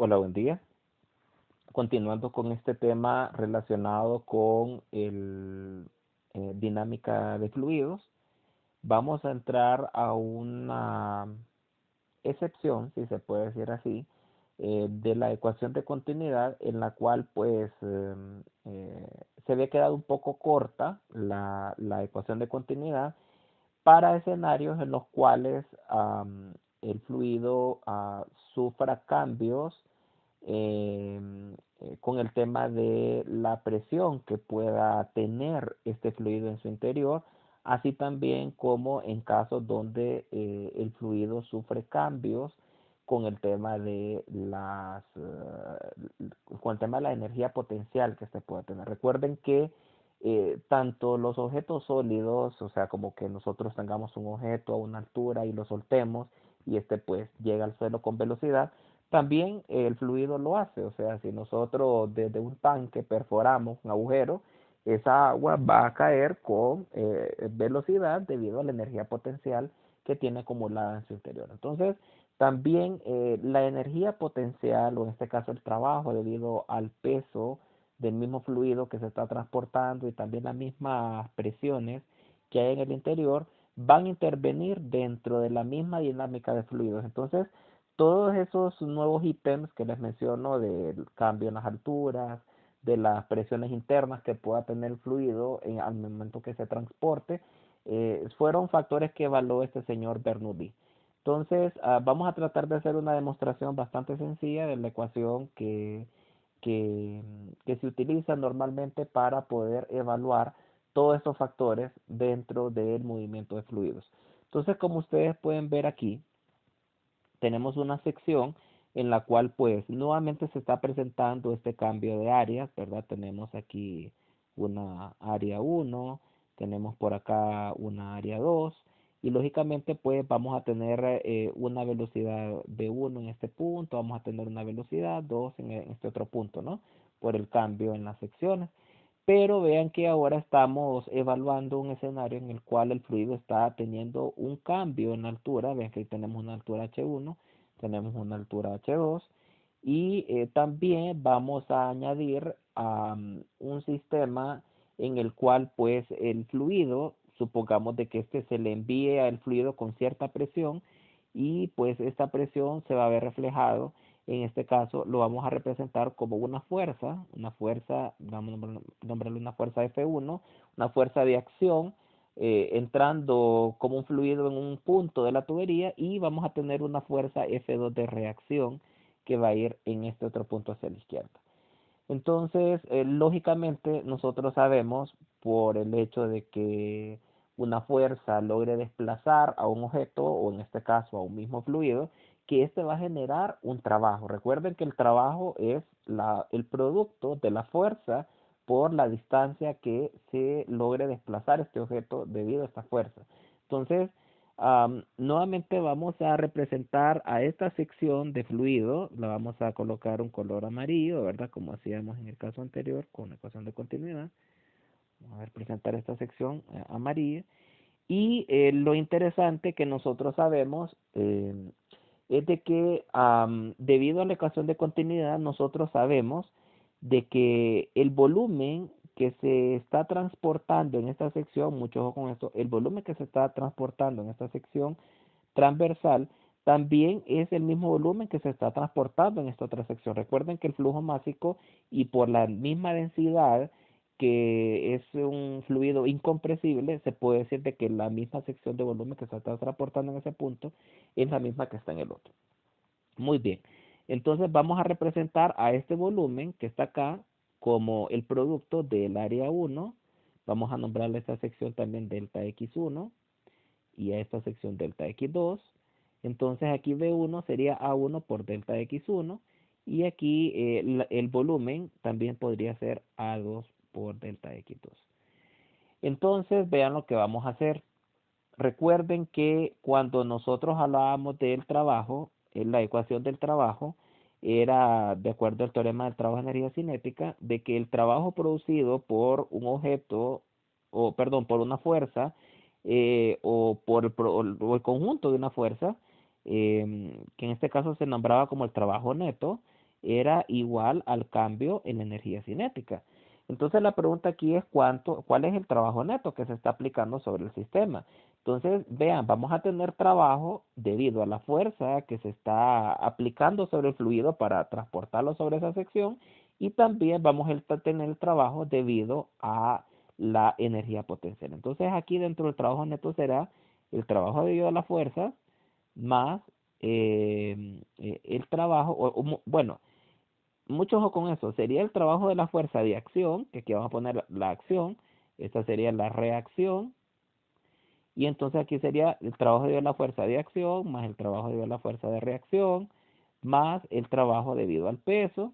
Hola, buen día. Continuando con este tema relacionado con el dinámica de fluidos, vamos a entrar a una excepción, si se puede decir así, de la ecuación de continuidad en la cual pues se había quedado un poco corta la ecuación de continuidad para escenarios en los cuales el fluido sufra cambios eh, con el tema de la presión que pueda tener este fluido en su interior, así también como en casos donde el fluido sufre cambios con el tema de con el tema de la energía potencial que se puede tener. Recuerden que tanto los objetos sólidos, o sea, como que nosotros tengamos un objeto a una altura y lo soltemos y este pues llega al suelo con velocidad, también el fluido lo hace, o sea, si nosotros desde un tanque perforamos un agujero, esa agua va a caer con velocidad debido a la energía potencial que tiene acumulada en su interior. Entonces, también la energía potencial, o en este caso el trabajo, debido al peso del mismo fluido que se está transportando y también las mismas presiones que hay en el interior, van a intervenir dentro de la misma dinámica de fluidos. Entonces, todos esos nuevos ítems que les menciono del cambio en las alturas, de las presiones internas que pueda tener el fluido al momento que se transporte, fueron factores que evaluó este señor Bernoulli. Entonces, vamos a tratar de hacer una demostración bastante sencilla de la ecuación que, que se utiliza normalmente para poder evaluar todos estos factores dentro del movimiento de fluidos. Entonces, como ustedes pueden ver aquí, tenemos una sección en la cual pues nuevamente se está presentando este cambio de áreas, ¿verdad? Tenemos aquí una área 1, tenemos por acá una área 2 y lógicamente pues vamos a tener una velocidad de 1 en este punto, vamos a tener una velocidad 2 en este otro punto, ¿no? Por el cambio en las secciones. Pero vean que ahora estamos evaluando un escenario en el cual el fluido está teniendo un cambio en altura. Vean que ahí tenemos una altura H1, tenemos una altura H2 y también vamos a añadir un sistema en el cual pues el fluido, supongamos de que este se le envíe al fluido con cierta presión y pues esta presión se va a ver reflejado. En este caso lo vamos a representar como una fuerza, vamos a nombrarle una fuerza F1, una fuerza de acción entrando como un fluido en un punto de la tubería y vamos a tener una fuerza F2 de reacción que va a ir en este otro punto hacia la izquierda. Entonces, lógicamente, nosotros sabemos por el hecho de que una fuerza logre desplazar a un objeto, o en este caso a un mismo fluido, que este va a generar un trabajo. Recuerden que el trabajo es el producto de la fuerza por la distancia que se logre desplazar este objeto debido a esta fuerza. Entonces, nuevamente vamos a representar a esta sección de fluido, la vamos a colocar un color amarillo, ¿verdad? Como hacíamos en el caso anterior con la ecuación de continuidad. Vamos a representar esta sección amarilla. Y lo interesante que nosotros sabemos es de que debido a la ecuación de continuidad, nosotros sabemos de que el volumen que se está transportando en esta sección, mucho ojo con esto, el volumen que se está transportando en esta sección transversal también es el mismo volumen que se está transportando en esta otra sección. Recuerden que el flujo másico y por la misma densidad que es un fluido incompresible, se puede decir de que la misma sección de volumen que se está transportando en ese punto es la misma que está en el otro. Muy bien. Entonces vamos a representar a este volumen que está acá como el producto del área 1. Vamos a nombrarle a esta sección también delta x1 y a esta sección delta x2. Entonces aquí V1 sería A1 por delta x1 y aquí el volumen también podría ser A2 por delta x2. Entonces vean lo que vamos a hacer. Recuerden que cuando nosotros hablábamos del trabajo, en la ecuación del trabajo era, de acuerdo al teorema del trabajo de energía cinética, de que el trabajo producido por un objeto, o perdón, por una fuerza, o el conjunto de una fuerza, que en este caso se nombraba como el trabajo neto, era igual al cambio en la energía cinética. Entonces la pregunta aquí es cuál es el trabajo neto que se está aplicando sobre el sistema. Entonces, vean, vamos a tener trabajo debido a la fuerza que se está aplicando sobre el fluido para transportarlo sobre esa sección y también vamos a tener trabajo debido a la energía potencial. Entonces, aquí dentro del trabajo neto será el trabajo debido a la fuerza más el trabajo, bueno, mucho ojo con eso, sería el trabajo de la fuerza de acción, que aquí vamos a poner la acción, esta sería la reacción, y entonces aquí sería el trabajo debido a la fuerza de acción, más el trabajo debido a la fuerza de reacción, más el trabajo debido al peso,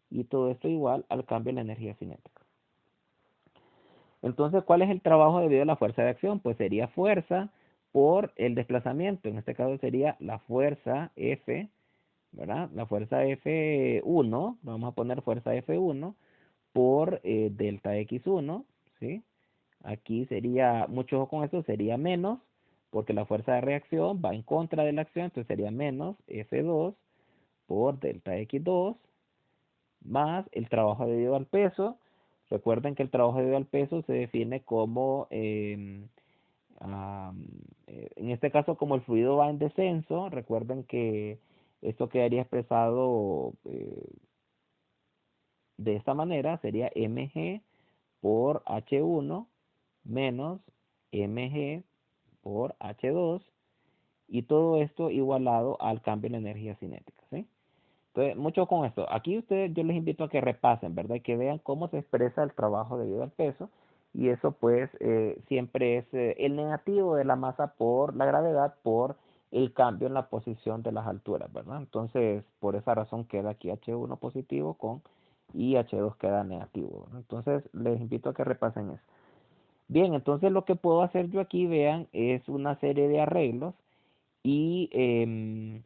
y todo esto igual al cambio en la energía cinética. Entonces, ¿cuál es el trabajo debido a la fuerza de acción? Pues sería fuerza por el desplazamiento, en este caso sería la fuerza F, ¿verdad? La fuerza F1, vamos a poner fuerza F1 por delta X1, ¿sí? Aquí sería, mucho ojo con esto, sería menos, porque la fuerza de reacción va en contra de la acción, entonces sería menos F2 por delta X2, más el trabajo debido al peso. Recuerden que el trabajo debido al peso se define como, en este caso, como el fluido va en descenso, recuerden que esto quedaría expresado de esta manera, sería mg por H1 menos mg por H2 y todo esto igualado al cambio en la energía cinética, ¿sí? Entonces, mucho con esto. Aquí ustedes, yo les invito a que repasen, ¿verdad? Y que vean cómo se expresa el trabajo debido al peso. Y eso pues siempre es el negativo de la masa por la gravedad por el cambio en la posición de las alturas, ¿verdad? Entonces, por esa razón queda aquí H1 positivo con y H2 queda negativo, ¿verdad? Entonces, les invito a que repasen eso. Bien, entonces lo que puedo hacer yo aquí, vean, es una serie de arreglos y ¿en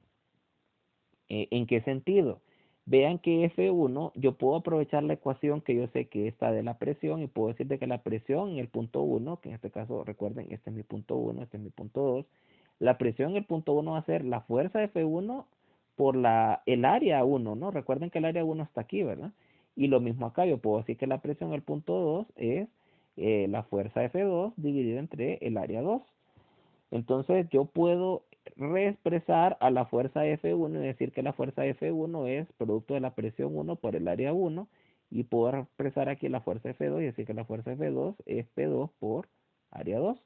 qué sentido? Vean que F1, yo puedo aprovechar la ecuación que yo sé que está de la presión y puedo decir de que la presión en el punto 1, que en este caso recuerden, este es mi punto 1, este es mi punto 2, la presión en el punto 1 va a ser la fuerza F1 por el área 1, ¿no? Recuerden que el área 1 está aquí, ¿verdad? Y lo mismo acá, yo puedo decir que la presión en el punto 2 es la fuerza F2 dividida entre el área 2. Entonces yo puedo reexpresar a la fuerza F1 y decir que la fuerza F1 es producto de la presión 1 por el área 1 y puedo expresar aquí la fuerza F2 y decir que la fuerza F2 es P2 por área 2.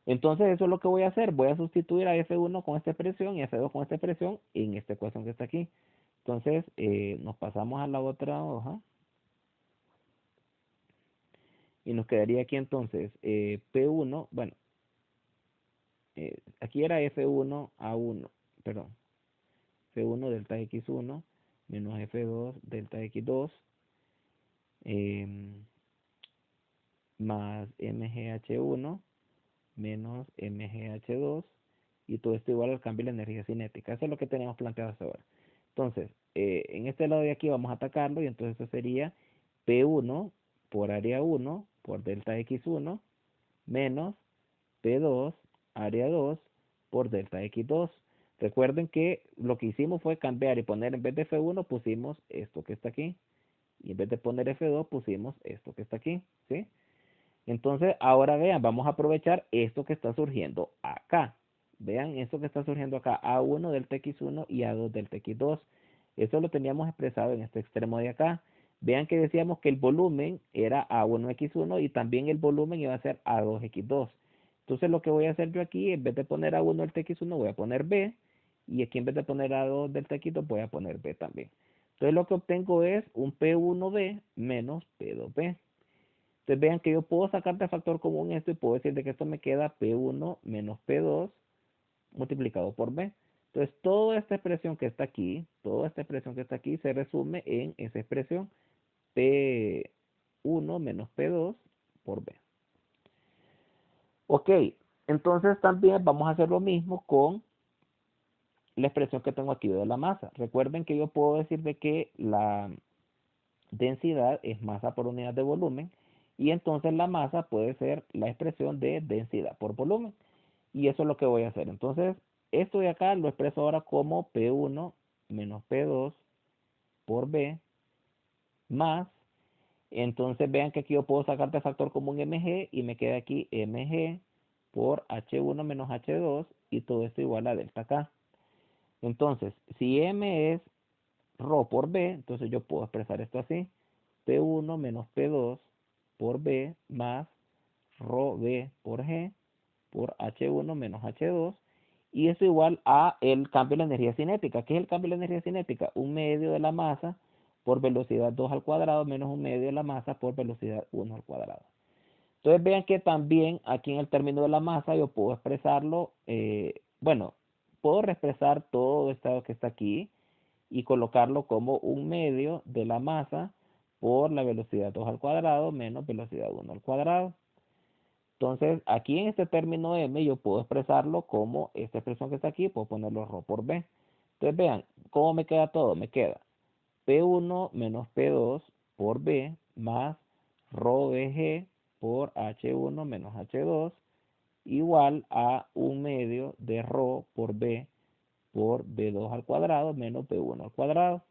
Entonces eso es lo que voy a hacer. Voy a sustituir a F1 con esta expresión y F2 con esta expresión en esta ecuación que está aquí. Entonces nos pasamos a la otra hoja y nos quedaría aquí entonces P1, bueno, aquí era F1 A1, perdón, F1 delta X1 menos F2 delta X2 eh, más MGH1 menos MGH2 y todo esto igual al cambio de la energía cinética. Eso es lo que tenemos planteado hasta ahora. Entonces, en este lado de aquí vamos a atacarlo y entonces eso sería P1 por área 1 por delta X1 menos P2 área 2 por delta X2. Recuerden que lo que hicimos fue cambiar y poner en vez de F1 pusimos esto que está aquí. Y en vez de poner F2 pusimos esto que está aquí. ¿Sí? Entonces, ahora vean, vamos a aprovechar esto que está surgiendo acá. Vean esto que está surgiendo acá. A1 delta X1 y A2 delta X2. Eso lo teníamos expresado en este extremo de acá. Vean que decíamos que el volumen era A1X1 y también el volumen iba a ser A2X2. Entonces lo que voy a hacer yo aquí, en vez de poner A1 delta X1, voy a poner B. Y aquí en vez de poner A2 delta X2, voy a poner B también. Entonces lo que obtengo es un P1B menos P2B. Entonces vean que yo puedo sacar de factor común esto y puedo decir de que esto me queda P1 menos P2 multiplicado por B. Entonces toda esta expresión que está aquí, toda esta expresión que está aquí se resume en esa expresión P1 menos P2 por B. Ok, entonces también vamos a hacer lo mismo con la expresión que tengo aquí de la masa. Recuerden que yo puedo decir de que la densidad es masa por unidad de volumen y entonces la masa puede ser la expresión de densidad por volumen y eso es lo que voy a hacer. Entonces esto de acá lo expreso ahora como P1 menos P2 por B más, entonces vean que aquí yo puedo sacar de factor común mg y me queda aquí mg por h1 menos h2 y todo esto igual a delta K. Entonces, si m es ρ por B, entonces yo puedo expresar esto así, P1 menos P2 por B más ρ B por G por H1 menos H2 y eso igual a el cambio de la energía cinética. ¿Qué es el cambio de la energía cinética? Un medio de la masa por velocidad 2 al cuadrado menos un medio de la masa por velocidad 1 al cuadrado. Entonces vean que también aquí en el término de la masa yo puedo expresarlo, bueno, puedo reexpresar todo esto que está aquí y colocarlo como un medio de la masa por la velocidad 2 al cuadrado menos velocidad 1 al cuadrado. Entonces, aquí en este término m yo puedo expresarlo como esta expresión que está aquí, puedo ponerlo ρ por b. Entonces, vean, ¿cómo me queda todo? Me queda P1 menos P2 por b más ρ bg por H1 menos H2 igual a un medio de ρ por b por b2 al cuadrado menos b1 al cuadrado.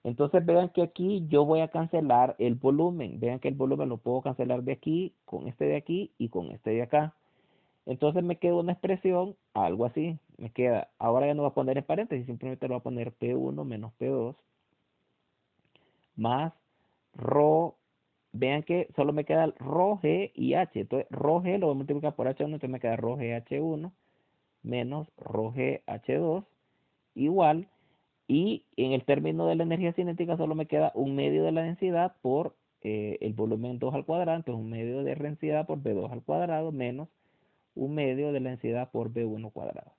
Entonces vean que aquí yo voy a cancelar el volumen. Vean que el volumen lo puedo cancelar de aquí, con este de aquí y con este de acá. Entonces me queda una expresión, algo así. Me queda, ahora ya no voy a poner en paréntesis, simplemente lo voy a poner P1 menos P2 más ρ. Vean que solo me queda ρ, G y H. Entonces ρ, G lo voy a multiplicar por H1, entonces me queda ρ, G, H1 menos ρ, G, H2 igual. Y en el término de la energía cinética solo me queda un medio de la densidad por el volumen 2 al cuadrado, entonces un medio de densidad por B2 al cuadrado menos un medio de la densidad por B1 cuadrado.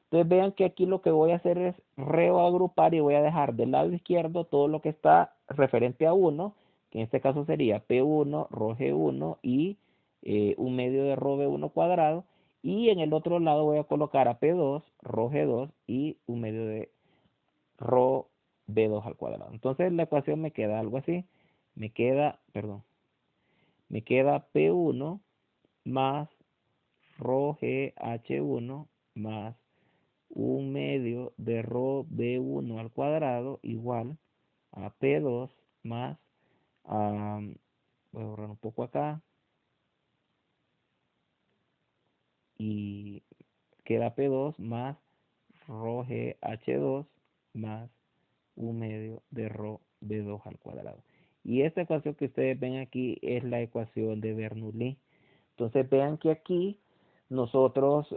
Entonces vean que aquí lo que voy a hacer es reagrupar y voy a dejar del lado izquierdo todo lo que está referente a 1, que en este caso sería P1, ρg1 y un medio de ρb1 cuadrado. Y en el otro lado voy a colocar a P2, ρg2 y un medio de ρ b2 al cuadrado. Entonces la ecuación me queda algo así. Me queda, perdón, me queda P1 más ρ g H1 más un medio de ρ b1 al cuadrado igual a P2 más, voy a borrar un poco acá, y queda P2 más ρ g H2 más un medio de ρ b2 al cuadrado. Y esta ecuación que ustedes ven aquí es la ecuación de Bernoulli. Entonces vean que aquí nosotros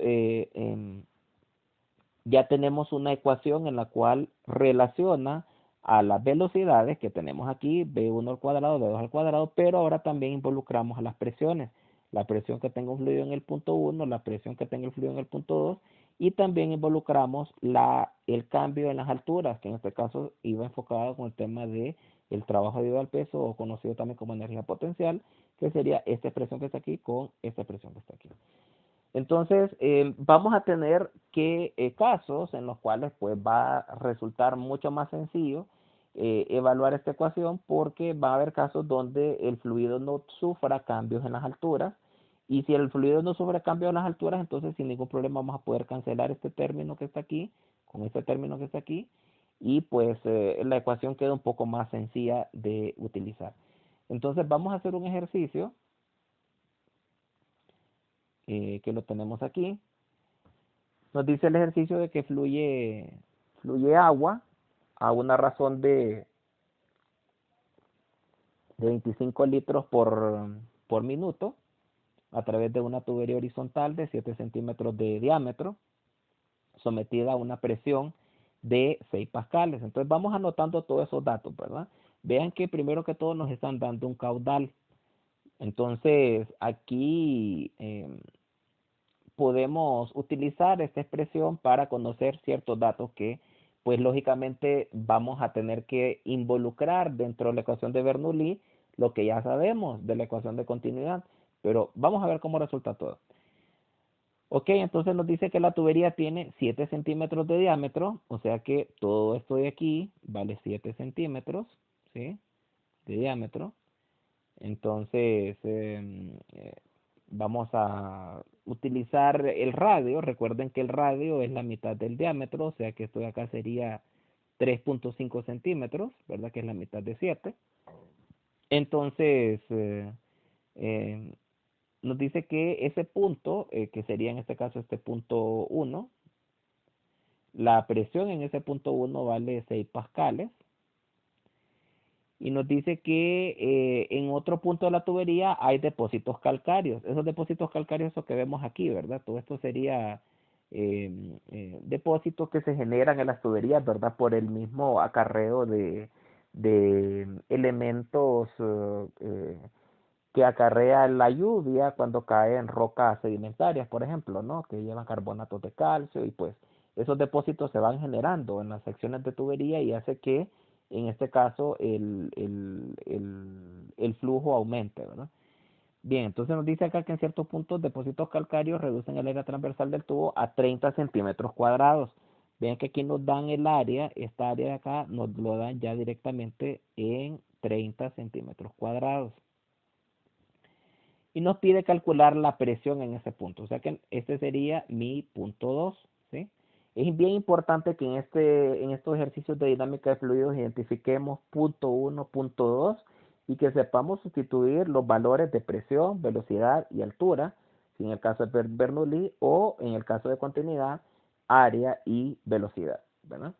ya tenemos una ecuación en la cual relaciona a las velocidades que tenemos aquí, B1 al cuadrado, B2 al cuadrado, pero ahora también involucramos a las presiones. La presión que tenga un fluido en el punto 1, la presión que tenga el fluido en el punto 2, y también involucramos el cambio en las alturas, que en este caso iba enfocado con el tema de el trabajo debido al peso, o conocido también como energía potencial, que sería esta expresión que está aquí con esta expresión que está aquí. Entonces, vamos a tener que casos en los cuales pues va a resultar mucho más sencillo evaluar esta ecuación, porque va a haber casos donde el fluido no sufra cambios en las alturas, y si el fluido no sufre cambios en las alturas, entonces sin ningún problema vamos a poder cancelar este término que está aquí con este término que está aquí, y pues la ecuación queda un poco más sencilla de utilizar. Entonces vamos a hacer un ejercicio que lo tenemos aquí. Nos dice el ejercicio de que fluye agua a una razón de 25 litros por minuto a través de una tubería horizontal de 7 centímetros de diámetro, sometida a una presión de 6 pascales. Entonces vamos anotando todos esos datos, ¿verdad? Vean que primero que todo nos están dando un caudal. Entonces aquí podemos utilizar esta expresión para conocer ciertos datos que pues lógicamente vamos a tener que involucrar dentro de la ecuación de Bernoulli, lo que ya sabemos de la ecuación de continuidad, pero vamos a ver cómo resulta todo. Ok, entonces nos dice que la tubería tiene 7 centímetros de diámetro, o sea que todo esto de aquí vale 7 centímetros, ¿sí? De diámetro. Entonces, vamos a utilizar el radio. Recuerden que el radio es la mitad del diámetro, o sea que esto de acá sería 3.5 centímetros, ¿verdad? Que es la mitad de 7. Entonces, eh, nos dice que ese punto, que sería en este caso este punto 1, la presión en ese punto 1 vale 6 pascales. Y nos dice que en otro punto de la tubería hay depósitos calcáreos. Esos depósitos calcáreos, eso que vemos aquí, ¿verdad? Todo esto sería depósitos que se generan en las tuberías, ¿verdad? Por el mismo acarreo de elementos que acarrea la lluvia cuando cae en rocas sedimentarias, por ejemplo, ¿no? Que llevan carbonatos de calcio y pues esos depósitos se van generando en las secciones de tubería y hace que en este caso el flujo aumente, ¿verdad? Bien, entonces nos dice acá que en ciertos puntos depósitos calcáreos reducen el área transversal del tubo a 30 centímetros cuadrados. Vean que aquí nos dan el área, esta área de acá nos lo dan ya directamente en 30 centímetros cuadrados y nos pide calcular la presión en ese punto. O sea que este sería mi punto 2. ¿Sí? Es bien importante que en estos ejercicios de dinámica de fluidos identifiquemos punto 1, punto 2 y que sepamos sustituir los valores de presión, velocidad y altura, si en el caso de Bernoulli, o en el caso de continuidad, área y velocidad. ¿Verdad?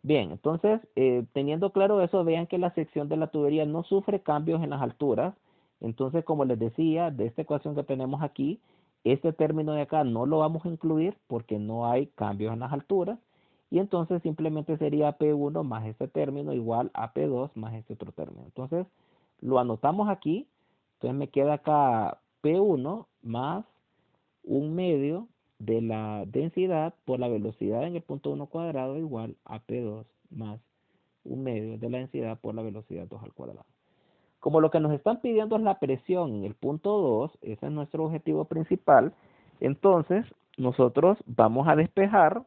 Bien, entonces, teniendo claro eso, vean que la sección de la tubería no sufre cambios en las alturas. Entonces, como les decía, de esta ecuación que tenemos aquí, este término de acá no lo vamos a incluir porque no hay cambios en las alturas. Y entonces simplemente sería P1 más este término igual a P2 más este otro término. Entonces, lo anotamos aquí. Entonces me queda acá P1 más un medio de la densidad por la velocidad en el punto 1 cuadrado igual a P2 más un medio de la densidad por la velocidad 2 al cuadrado. Como lo que nos están pidiendo es la presión en el punto 2, ese es nuestro objetivo principal, entonces nosotros vamos a despejar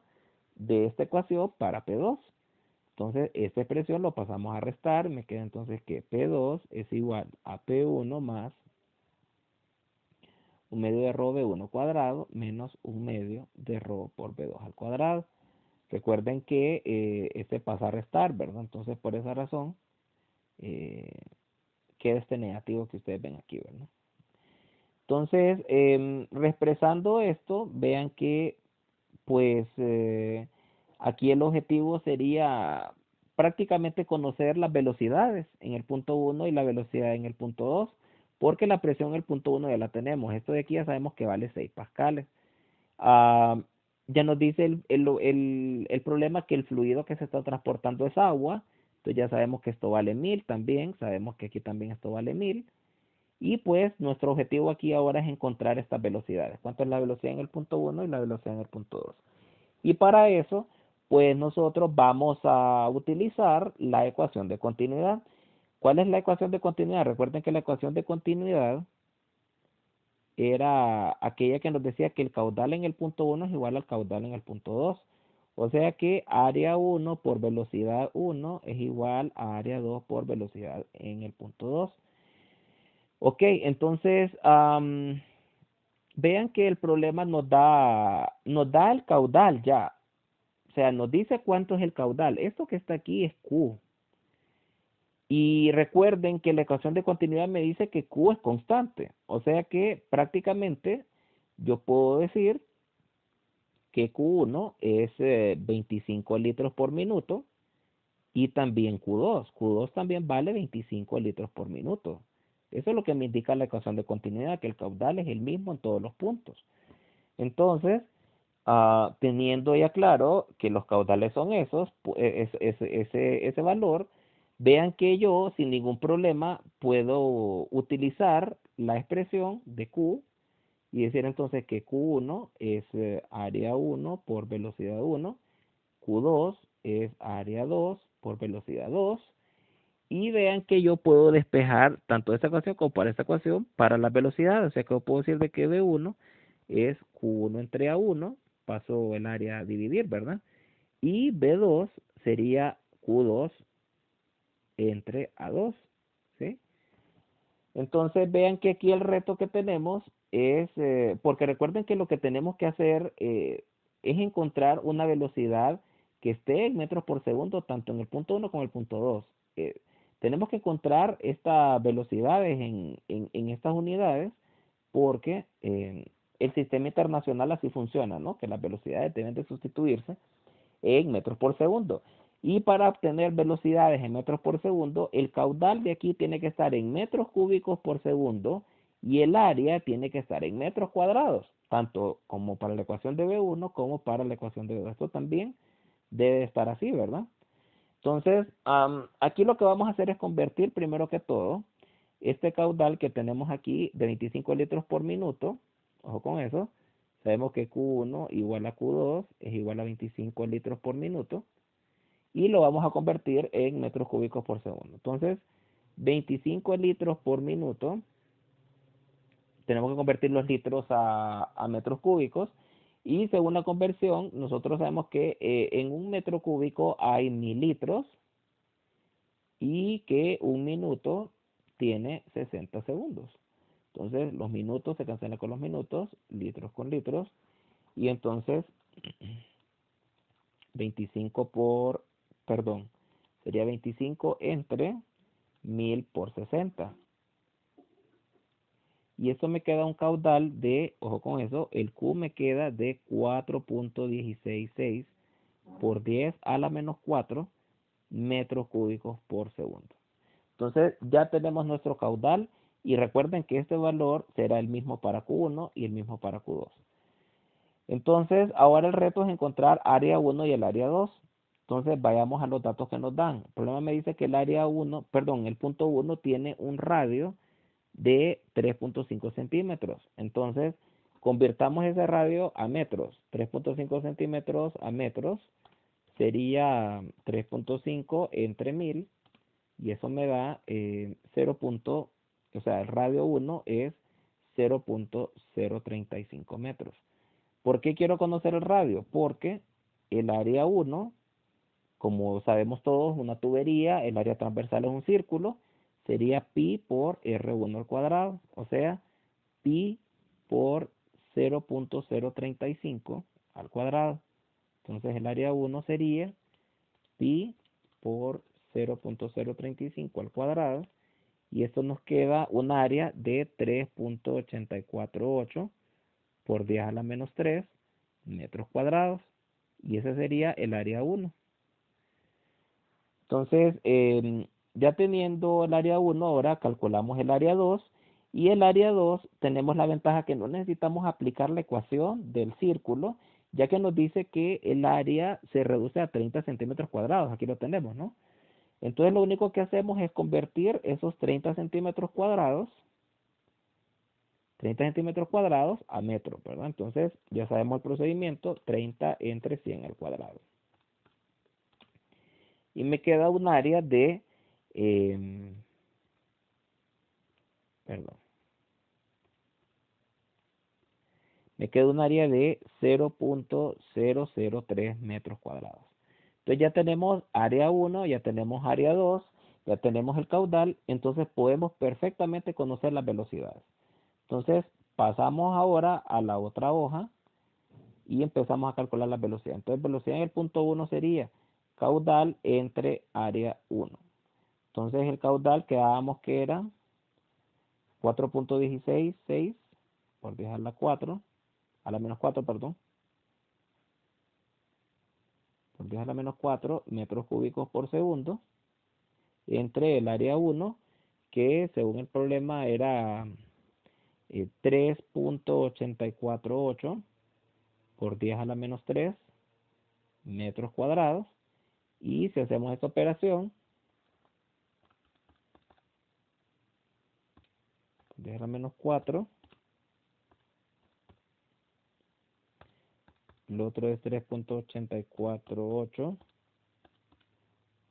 de esta ecuación para P2. Entonces, esta expresión lo pasamos a restar, me queda entonces que P2 es igual a P1 más un medio de rho V1 cuadrado menos un medio de rho por V2 al cuadrado. Recuerden que este pasa a restar, ¿verdad? Entonces, por esa razón, eh, queda este negativo que ustedes ven aquí, ¿verdad? Entonces, reexpresando esto, vean que, pues, aquí el objetivo sería prácticamente conocer las velocidades en el punto 1 y la velocidad en el punto 2, porque la presión en el punto 1 ya la tenemos. Esto de aquí ya sabemos que vale 6 pascales. Ah, ya nos dice el problema que el fluido que se está transportando es agua. Entonces ya sabemos que esto vale 1000 también. Sabemos que aquí también esto vale 1000. Y pues nuestro objetivo aquí ahora es encontrar estas velocidades. ¿Cuánto es la velocidad en el punto 1 y la velocidad en el punto 2? Y para eso, pues nosotros vamos a utilizar la ecuación de continuidad. ¿Cuál es la ecuación de continuidad? Recuerden que la ecuación de continuidad era aquella que nos decía que el caudal en el punto 1 es igual al caudal en el punto 2. O sea que área 1 por velocidad 1 es igual a área 2 por velocidad en el punto 2. Ok, entonces vean que el problema nos da el caudal ya. O sea, nos dice cuánto es el caudal. Esto que está aquí es Q. Y recuerden que la ecuación de continuidad me dice que Q es constante. O sea que prácticamente yo puedo decir que Q1 es 25 litros por minuto y también Q2. Q2 también vale 25 litros por minuto. Eso es lo que me indica la ecuación de continuidad, que el caudal es el mismo en todos los puntos. Entonces, teniendo ya claro que los caudales son esos, ese valor, vean que yo sin ningún problema puedo utilizar la expresión de Q y decir entonces que Q1 es área 1 por velocidad 1, Q2 es área 2 por velocidad 2 y vean que yo puedo despejar tanto esta ecuación como para esta ecuación para las velocidades. O sea que yo puedo decir de que V1 es Q1 entre A1, paso el área a dividir, ¿verdad? Y B2 sería Q2 entre A2, ¿sí? Entonces vean que aquí el reto que tenemos es, porque recuerden que lo que tenemos que hacer es encontrar una velocidad que esté en metros por segundo tanto en el punto 1 como en el punto 2. Tenemos que encontrar estas velocidades en estas unidades porque el sistema internacional así funciona, ¿no? Que las velocidades deben de sustituirse en metros por segundo. Y para obtener velocidades en metros por segundo, el caudal de aquí tiene que estar en metros cúbicos por segundo y el área tiene que estar en metros cuadrados, tanto como para la ecuación de B1 como para la ecuación de B2. Esto también debe estar así, ¿verdad? Entonces, aquí lo que vamos a hacer es convertir primero que todo este caudal que tenemos aquí de 25 litros por minuto, ojo con eso, sabemos que Q1 igual a Q2 es igual a 25 litros por minuto y lo vamos a convertir en metros cúbicos por segundo. Entonces, 25 litros por minuto, tenemos que convertir los litros a metros cúbicos y según la conversión, nosotros sabemos que en un metro cúbico hay 1000 litros y que un minuto tiene 60 segundos. Entonces los minutos se cancelan con los minutos, litros con litros, y entonces 25 por, perdón, sería 25 entre 1000 por 60. Y eso me queda un caudal de, ojo con eso, el Q me queda de 4.166 por 10 a la menos 4 metros cúbicos por segundo. Entonces ya tenemos nuestro caudal y recuerden que este valor será el mismo para Q1 y el mismo para Q2. Entonces ahora el reto es encontrar área 1 y el área 2. Entonces vayamos a los datos que nos dan. El problema me dice que el área 1, perdón, el punto 1 tiene un radio de 3.5 centímetros. Entonces convirtamos ese radio a metros. 3.5 centímetros a metros sería 3.5 entre 1000 y eso me da 0. O sea, el radio 1 es 0.035 metros. ¿Por qué quiero conocer el radio? Porque el área 1, como sabemos todos, una tubería, el área transversal es un círculo, sería pi por R1 al cuadrado, o sea, pi por 0.035 al cuadrado. Entonces el área 1 sería pi por 0.035 al cuadrado y esto nos queda un área de 3.848 por 10 a la menos 3 metros cuadrados y ese sería el área 1. Entonces, ya teniendo el área 1, ahora calculamos el área 2 y el área 2 tenemos la ventaja que no necesitamos aplicar la ecuación del círculo, ya que nos dice que el área se reduce a 30 centímetros cuadrados. Aquí lo tenemos, ¿no? Entonces lo único que hacemos es convertir esos 30 centímetros cuadrados a metros, ¿verdad? Entonces ya sabemos el procedimiento, 30 entre 100 al cuadrado. Y me queda un área de, perdón, me queda un área de 0.003 metros cuadrados. Entonces ya tenemos área 1, ya tenemos área 2, ya tenemos el caudal, entonces podemos perfectamente conocer las velocidades. Entonces pasamos ahora a la otra hoja y empezamos a calcular la velocidad. Entonces velocidad en el punto 1 sería caudal entre área 1. Entonces el caudal quedábamos que era 4.166 por 10 a la 4, a la menos 4, perdón, por 10 a la menos 4 metros cúbicos por segundo, entre el área 1, que según el problema era 3.848 por 10 a la menos 3 metros cuadrados. Y si hacemos esta operación, 10 a la menos 4, el otro es 3.848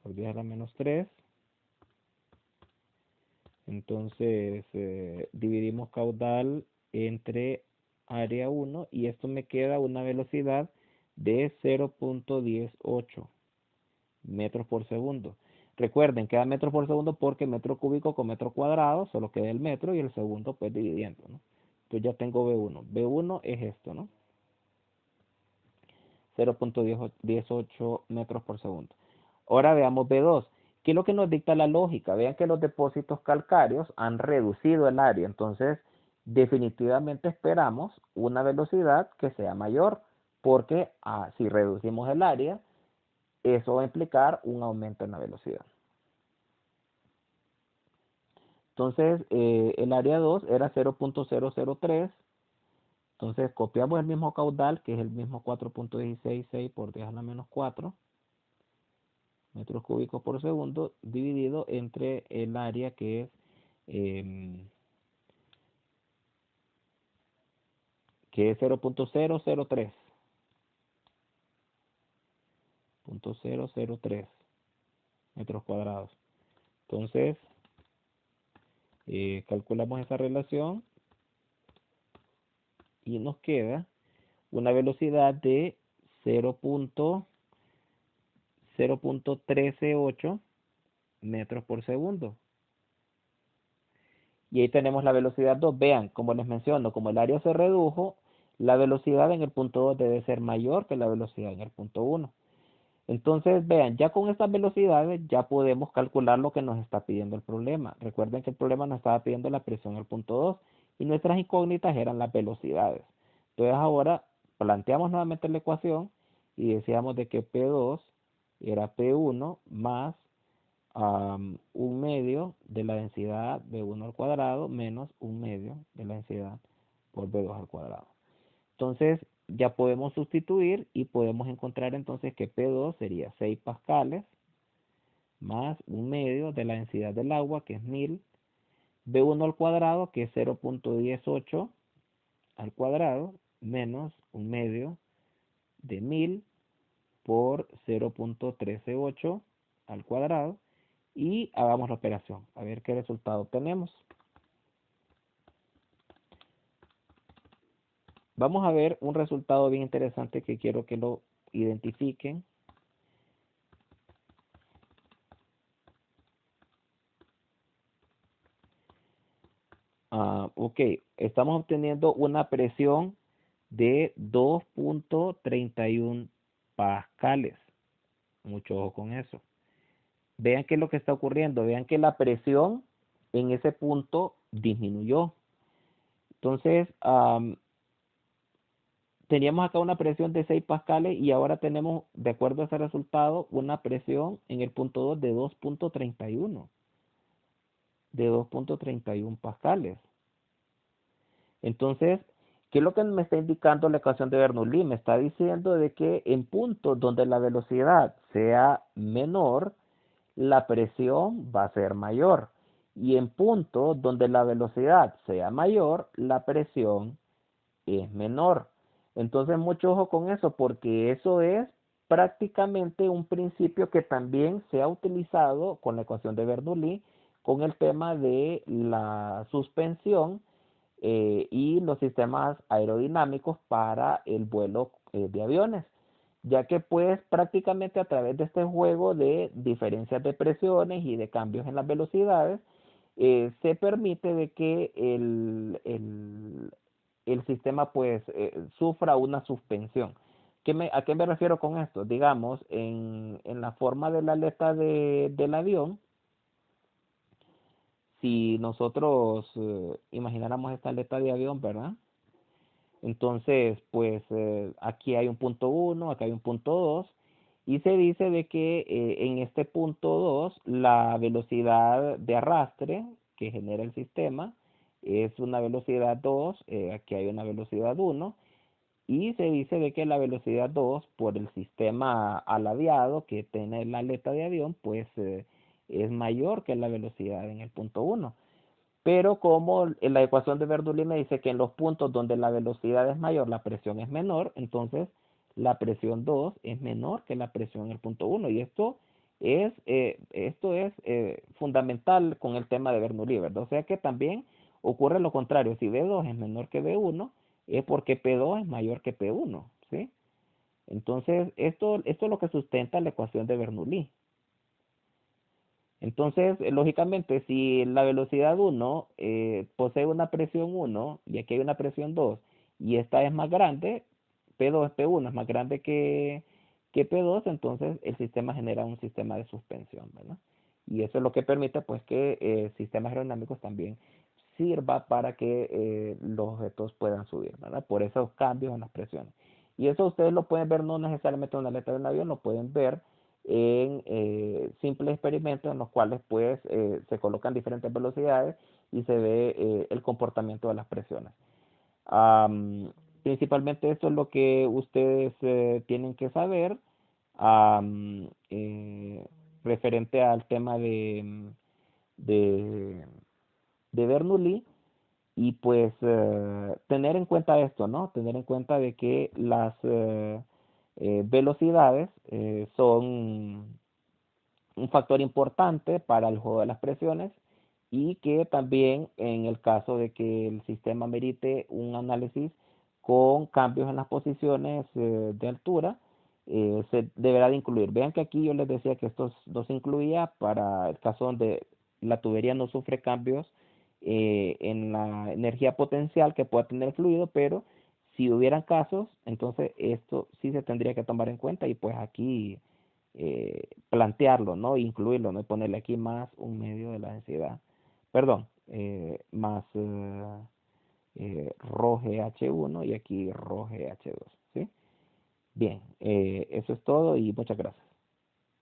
por 10 a la menos 3. Entonces dividimos caudal entre área 1 y esto me queda una velocidad de 0.18 metros por segundo. Recuerden, queda metros por segundo porque metro cúbico con metro cuadrado solo queda el metro y el segundo pues dividiendo, ¿no? Entonces ya tengo B1. B1 es esto, ¿no? 0.18 metros por segundo. Ahora veamos B2. ¿Qué es lo que nos dicta la lógica? Vean que los depósitos calcáreos han reducido el área, entonces definitivamente esperamos una velocidad que sea mayor, porque si reducimos el área, eso va a implicar un aumento en la velocidad. Entonces, el área 2 era 0.003. Entonces, copiamos el mismo caudal, que es el mismo 4.166 por 10 a la menos 4 metros cúbicos por segundo, dividido entre el área eh, que es 0.003 metros cuadrados. Entonces, calculamos esa relación y nos queda una velocidad de 0.138 metros por segundo. Y ahí tenemos la velocidad 2. Vean, como les menciono, como el área se redujo, la velocidad en el punto 2 debe ser mayor que la velocidad en el punto 1. Entonces, vean, ya con estas velocidades ya podemos calcular lo que nos está pidiendo el problema. Recuerden que el problema nos estaba pidiendo la presión en el punto 2 y nuestras incógnitas eran las velocidades. Entonces ahora planteamos nuevamente la ecuación y decíamos de que P2 era P1 más un medio de la densidad B1 al cuadrado menos un medio de la densidad por B2 al cuadrado. Entonces ya podemos sustituir y podemos encontrar entonces que P2 sería 6 pascales más un medio de la densidad del agua, que es 1000, B1 al cuadrado, que es 0.18 al cuadrado, menos un medio de 1000 por 0.138 al cuadrado, y hagamos la operación, a ver qué resultado tenemos. Vamos a ver un resultado bien interesante que quiero que lo identifiquen. Ok, estamos obteniendo una presión de 2.31 pascales. Mucho ojo con eso. Vean qué es lo que está ocurriendo. Vean que la presión en ese punto disminuyó. Entonces, teníamos acá una presión de 6 pascales y ahora tenemos, de acuerdo a ese resultado, una presión en el punto 2 de 2.31. De 2.31 pascales. Entonces, ¿qué es lo que me está indicando la ecuación de Bernoulli? Me está diciendo de que en puntos donde la velocidad sea menor, la presión va a ser mayor. Y en puntos donde la velocidad sea mayor, la presión es menor. Entonces, mucho ojo con eso, porque eso es prácticamente un principio que también se ha utilizado con la ecuación de Bernoulli, con el tema de la suspensión y los sistemas aerodinámicos para el vuelo de aviones, ya que pues prácticamente a través de este juego de diferencias de presiones y de cambios en las velocidades, se permite de que el sistema pues sufra una suspensión. ¿A qué me refiero con esto? Digamos, en la forma de la aleta del avión, si nosotros imagináramos esta aleta de avión, ¿verdad? Entonces, pues aquí hay un punto 1, acá hay un punto 2, y se dice de que en este punto 2 la velocidad de arrastre que genera el sistema es una velocidad 2, aquí hay una velocidad 1, y se dice de que la velocidad 2 por el sistema aladeado que tiene la aleta de avión, pues es mayor que la velocidad en el punto 1. Pero como en la ecuación de Bernoulli me dice que en los puntos donde la velocidad es mayor, la presión es menor, entonces la presión 2 es menor que la presión en el punto 1. Y esto es fundamental con el tema de Bernoulli, ¿verdad? O sea que también ocurre lo contrario. Si B2 es menor que B1, es porque P2 es mayor que P1, ¿sí? Entonces, esto es lo que sustenta la ecuación de Bernoulli. Entonces, lógicamente, si la velocidad 1 posee una presión 1 y aquí hay una presión 2 y esta es más grande, P2, P1 es más grande que P2, entonces el sistema genera un sistema de suspensión, ¿verdad? Y eso es lo que permite pues que sistemas aerodinámicos también sirva para que los objetos puedan subir, ¿verdad? Por esos cambios en las presiones. Y eso ustedes lo pueden ver no necesariamente en una letra de un avión, lo pueden ver en simples experimentos en los cuales pues se colocan diferentes velocidades y se ve el comportamiento de las presiones. Am, Principalmente esto es lo que ustedes tienen que saber am, eh, referente al tema de, de Bernoulli y pues tener en cuenta esto, ¿no? Tener en cuenta de que las velocidades son un factor importante para el juego de las presiones y que también en el caso de que el sistema merite un análisis con cambios en las posiciones de altura, se deberá de incluir. Vean que aquí yo les decía que estos no se incluía para el caso donde la tubería no sufre cambios en la energía potencial que pueda tener el fluido, pero si hubieran casos, entonces esto sí se tendría que tomar en cuenta y pues aquí plantearlo, ¿no? Incluirlo, ¿no? Y ponerle aquí más un medio de la densidad, perdón, más rho GH1 y aquí rho GH2, ¿sí? Bien, eso es todo y muchas gracias.